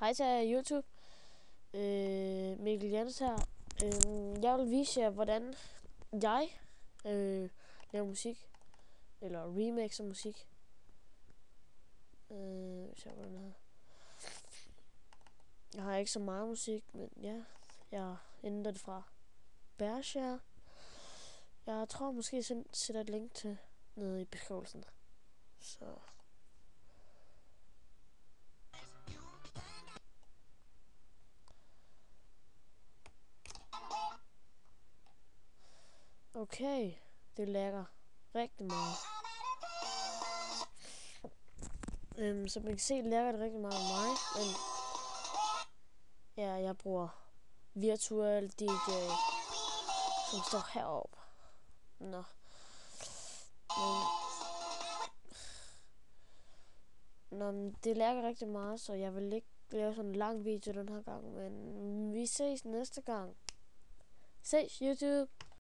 Hej til YouTube. Mikkel Jens her. Jeg vil vise jer, hvordan jeg laver musik. Eller remixer musik. Jeg har ikke så meget musik, men ja. Jeg ændrer det fra Bearshare. Jeg tror måske, jeg sætter et link til nede i beskrivelsen. Så... Okay, det lægger rigtig meget. Som man kan se, lægger det rigtig meget af mig, men ja, jeg bruger Virtual DJ, som står heroppe. Nå. Men det lægger rigtig meget, så jeg vil ikke lave sådan en lang video den her gang, men vi ses næste gang. Ses YouTube!